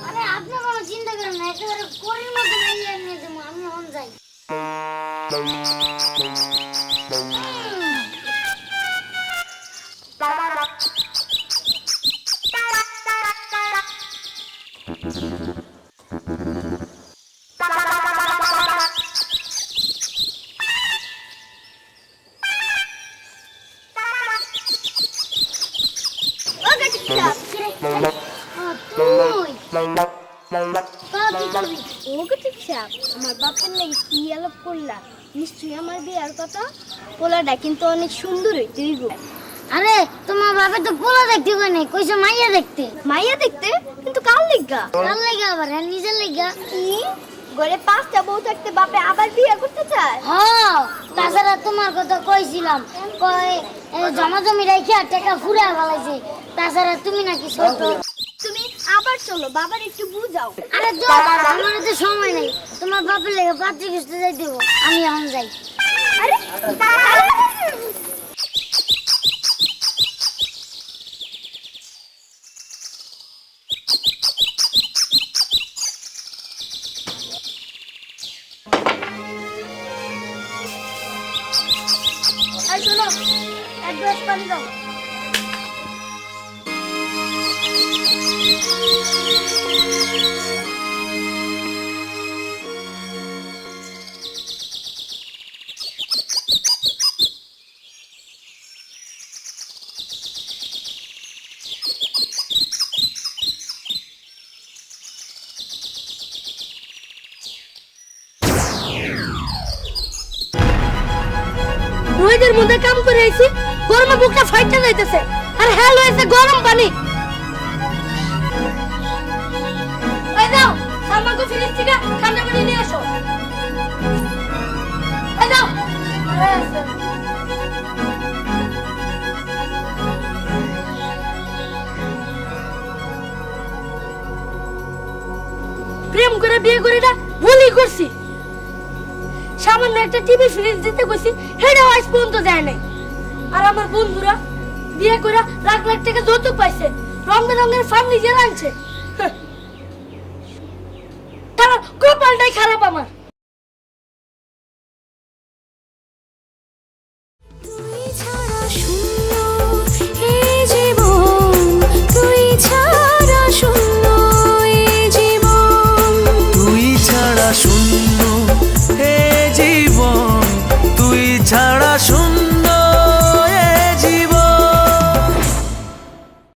আরে আপনি কোনো চিন্তা করেন না, একেবারে কোরির মতো মাইয়া নিয়ে যাবো, আমি অন যাই। আমার বাপের লাগে কি আলাপ করলা? নিশ্চয়ই আমার বিয়ার কথা। পোলাটা কিন্তু অনেক সুন্দর হইতে হইব। আরে তোমার বাবা তো পোলা দেখতে কই নাই, কইছে মাইয়া দেখতে। মাইয়া দেখতে? কিন্তু কার লিগা? কার লাগা আবার? হ্যাঁ, নিজের লাগা। কি ঘরে 5টা বউ থাকতে বাপে আবার বিয়ে করতে চায়? হ্যাঁ, তাছাড়া তোমার কথা কইছিলাম, কয় জমা জমি রাইখা টাকা ফুরা ফেলাইছে। তাছাড়া তুমি নাকি ছোট। তুমি আবার চলো, বাবার একটু বুঝাও। আরে তো আমার তো সময় নেই, তোমার বাপের লেগে পাত্রী খুঁজতে যাই দেবো, আমি এখন যাই। আরে শোনো, এক গ্লাস পানি দাও। রোদের মধ্যে কাম করে আইছি, গরমে বুকটা ফাইটা যাইতেছে, আর হেল হইছে গরম পানি। এই দাও, সালমাকে ফ্রিজ থেকে ঠান্ডা পানি নিয়ে আসো। এই দাও। প্রেম করে বিয়ে করে না ভুলই করছি। সামান্য একটা টিভি ফ্রিজ দিতে কইছি, হেডাও আজ পর্যন্ত দেয় নাই। আর আমার বন্ধুরা বিয়ে করে লাখ লাখ টাকা যৌতুক পাইছে, রং বেরঙের ফার্নিচার আনছে। তারা কপালটাই খারাপ আমার।